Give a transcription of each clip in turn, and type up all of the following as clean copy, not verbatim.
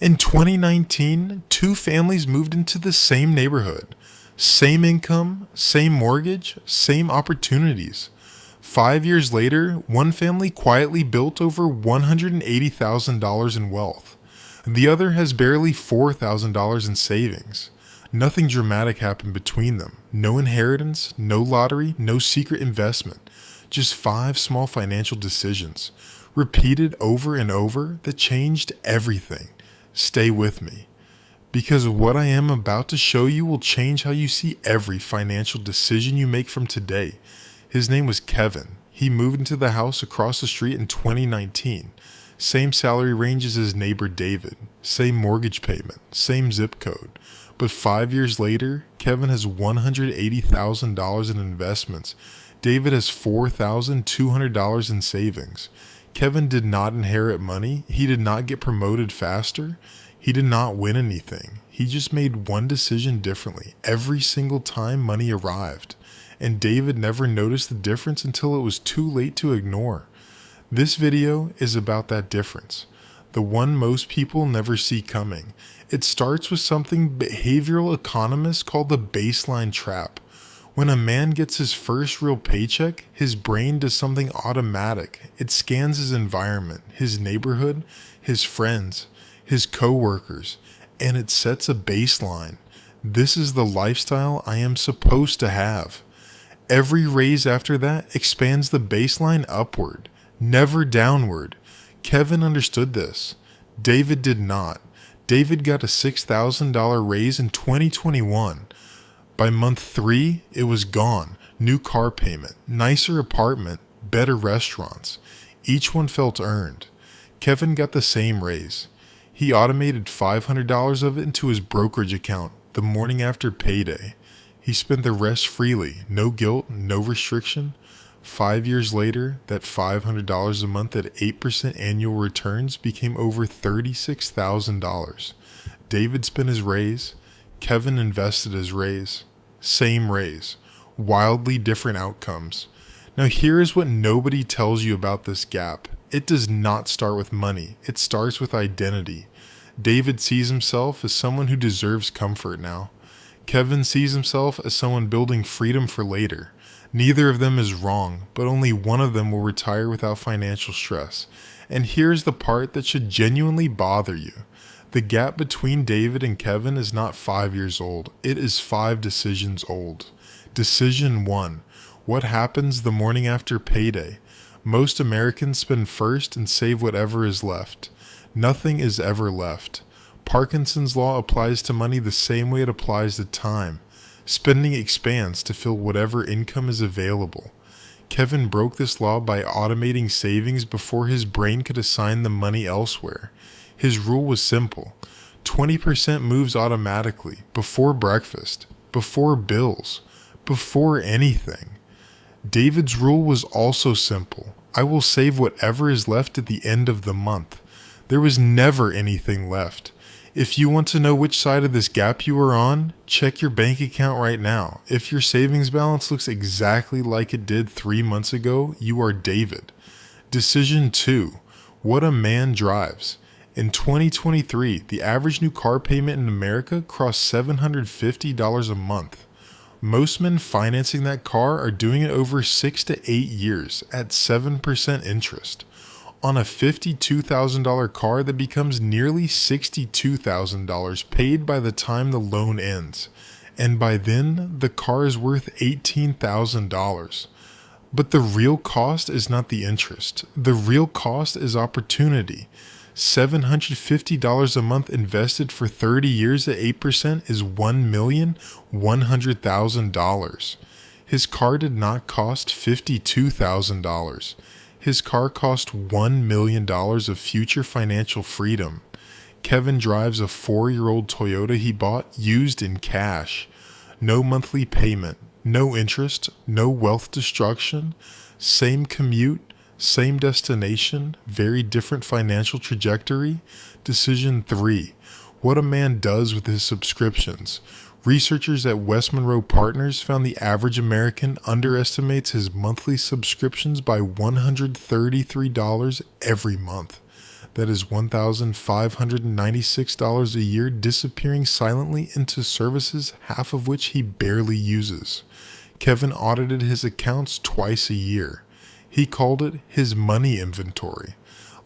In 2019, two families moved into the same neighborhood. Same income, same mortgage, same opportunities. 5 years later, one family quietly built over $180,000 in wealth. The other has barely $4,000 in savings. Nothing dramatic happened between them. No inheritance, no lottery, no secret investment. Just 5 small financial decisions, repeated over and over, that changed everything. Stay with me, because what I am about to show you will change how you see every financial decision you make from today. His name was Kevin. He moved into the house across the street in 2019. Same salary range as his neighbor David. Same mortgage payment. Same zip code. But 5 years later, Kevin has $180,000 in investments. David has $4,200 in savings. Kevin did not inherit money. He did not get promoted faster. He did not win anything. He just made one decision differently every single time money arrived. And David never noticed the difference until it was too late to ignore. This video is about that difference, the one most people never see coming. It starts with something behavioral economists call the baseline trap. When a man gets his first real paycheck, his brain does something automatic. It scans his environment, his neighborhood, his friends, his co-workers, and it sets a baseline. This is the lifestyle I am supposed to have. Every raise after that expands the baseline upward, never downward. Kevin understood this. David did not. David got a $6,000 raise in 2021. By month 3, it was gone. New car payment, nicer apartment, better restaurants. Each one felt earned. Kevin got the same raise. He automated $500 of it into his brokerage account the morning after payday. He spent the rest freely, no guilt, no restriction. 5 years later, that $500 a month at 8% annual returns became over $36,000. David spent his raise. Kevin invested his raise. Same raise. Wildly different outcomes. Now here is what nobody tells you about this gap. It does not start with money. It starts with identity. David sees himself as someone who deserves comfort now. Kevin sees himself as someone building freedom for later. Neither of them is wrong, but only one of them will retire without financial stress. And here's the part that should genuinely bother you. The gap between David and Kevin is not 5 years old. It is 5 decisions old. Decision 1. What happens the morning after payday? Most Americans spend first and save whatever is left. Nothing is ever left. Parkinson's law applies to money the same way it applies to time. Spending expands to fill whatever income is available. Kevin broke this law by automating savings before his brain could assign the money elsewhere. His rule was simple. 20% moves automatically, before breakfast, before bills, before anything. David's rule was also simple. I will save whatever is left at the end of the month. There was never anything left. If you want to know which side of this gap you are on, check your bank account right now. If your savings balance looks exactly like it did 3 months ago, you are David. Decision 2. What a man drives. In 2023, the average new car payment in America crossed $750 a month. Most men financing that car are doing it over 6 to 8 years at 7% interest. On a $52,000 car that becomes nearly $62,000 paid by the time the loan ends. And by then, the car is worth $18,000. But the real cost is not the interest. The real cost is opportunity. $750 a month invested for 30 years at 8% is $1,100,000. His car did not cost $52,000. His car cost $1 million of future financial freedom. Kevin drives a 4-year-old Toyota he bought used in cash. No monthly payment, no interest, no wealth destruction, same commute, same destination, very different financial trajectory. Decision 3. What a man does with his subscriptions. Researchers at West Monroe Partners found the average American underestimates his monthly subscriptions by $133 every month. That is $1,596 a year disappearing silently into services, half of which he barely uses. Kevin audited his accounts twice a year. He called it his money inventory.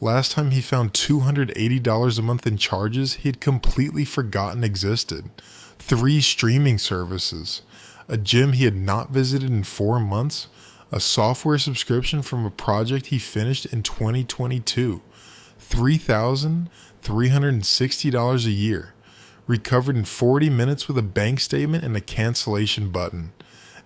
Last time he found $280 a month in charges he had completely forgotten existed. 3 streaming services, a gym he had not visited in 4 months, a software subscription from a project he finished in 2022, $3,360 a year, recovered in 40 minutes with a bank statement and a cancellation button.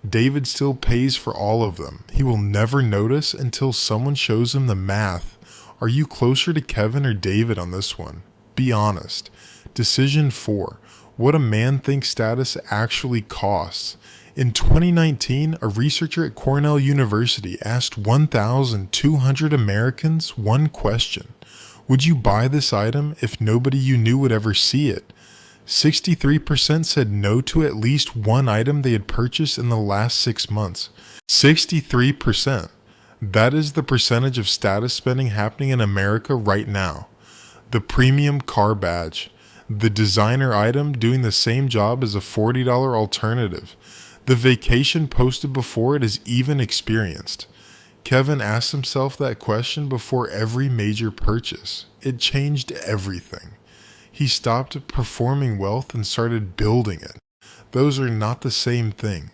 David still pays for all of them. He will never notice until someone shows him the math. Are you closer to Kevin or David on this one? Be honest. Decision 4. What a man thinks status actually costs. In 2019, a researcher at Cornell University asked 1,200 Americans one question. Would you buy this item if nobody you knew would ever see it? 63% said no to at least one item they had purchased in the last 6 months. 63%. That is the percentage of status spending happening in America right now. The premium car badge. The designer item doing the same job as a $40 alternative. The vacation posted before it is even experienced. Kevin asked himself that question before every major purchase. It changed everything. He stopped performing wealth and started building it. Those are not the same thing.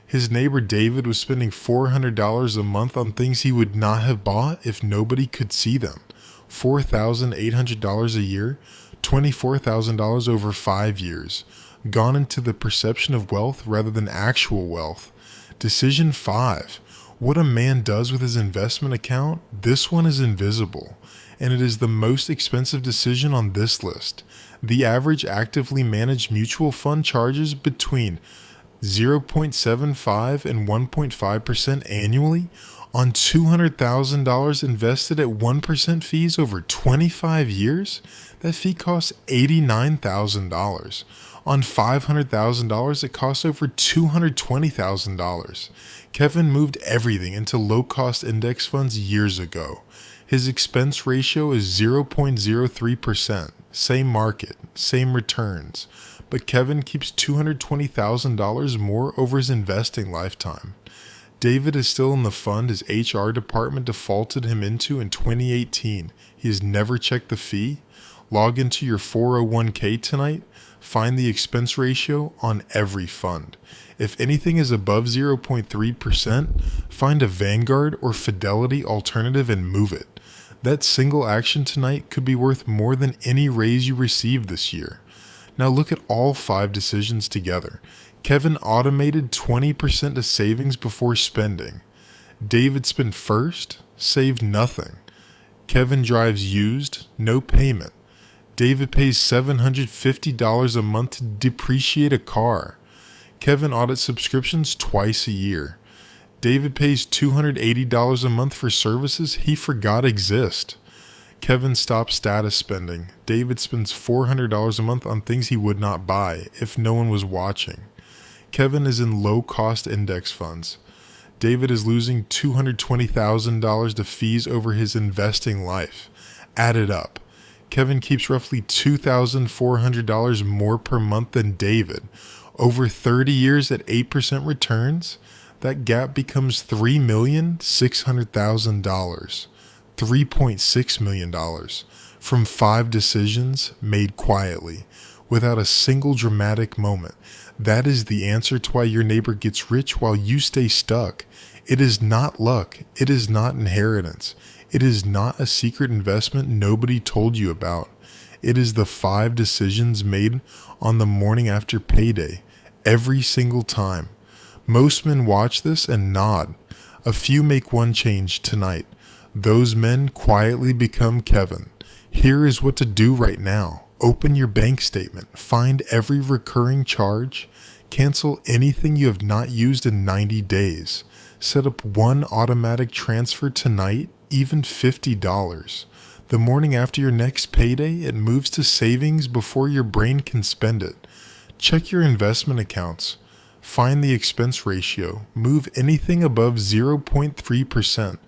His neighbor David was spending $400 a month on things he would not have bought if nobody could see them. $4,800 a year, $24,000 over 5 years. Gone into the perception of wealth rather than actual wealth. Decision 5. What a man does with his investment account, this one is invisible, and it is the most expensive decision on this list. The average actively managed mutual fund charges between 0.75 and 1.5% annually on $200,000 invested at 1% fees over 25 years. That fee costs $89,000. On $500,000, it costs over $220,000. Kevin moved everything into low-cost index funds years ago. His expense ratio is 0.03%. Same market, same returns. But Kevin keeps $220,000 more over his investing lifetime. David is still in the fund his HR department defaulted him into in 2018. He has never checked the fee. Log into your 401k tonight. Find the expense ratio on every fund. If anything is above 0.3%, find a Vanguard or Fidelity alternative and move it. That single action tonight could be worth more than any raise you received this year. Now look at all 5 decisions together. Kevin automated 20% of savings before spending. David spent first, saved nothing. Kevin drives used, no payment. David pays $750 a month to depreciate a car. Kevin audits subscriptions twice a year. David pays $280 a month for services he forgot exist. Kevin stops status spending. David spends $400 a month on things he would not buy if no one was watching. Kevin is in low-cost index funds. David is losing $220,000 to fees over his investing life. Add it up. Kevin keeps roughly $2,400 more per month than David. Over 30 years at 8% returns, that gap becomes $3,600,000. $3.6 million from 5 decisions made quietly, without a single dramatic moment. That is the answer to why your neighbor gets rich while you stay stuck. It is not luck. It is not inheritance. It is not a secret investment nobody told you about. It is the 5 decisions made on the morning after payday, every single time. Most men watch this and nod. A few make one change tonight. Those men quietly become Kevin. Here is what to do right now. Open your bank statement. Find every recurring charge. Cancel anything you have not used in 90 days. Set up one automatic transfer tonight, even $50. The morning after your next payday, it moves to savings before your brain can spend it. Check your investment accounts. Find the expense ratio. Move anything above 0.3%.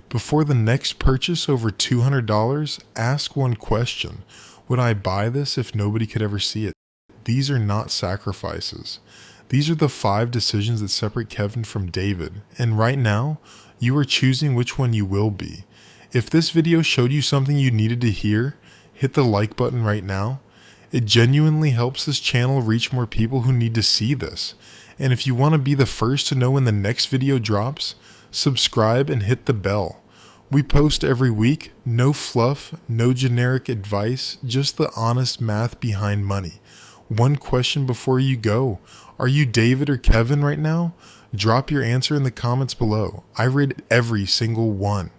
Before the next purchase over $200, ask one question. Would I buy this if nobody could ever see it? These are not sacrifices. These are the 5 decisions that separate Kevin from David, and right now, you are choosing which one you will be. If this video showed you something you needed to hear, hit the like button right now. It genuinely helps this channel reach more people who need to see this. And if you want to be the first to know when the next video drops, subscribe and hit the bell. We post every week, no fluff, no generic advice, just the honest math behind money. One question before you go. Are you David or Kevin right now? Drop your answer in the comments below. I read every single one.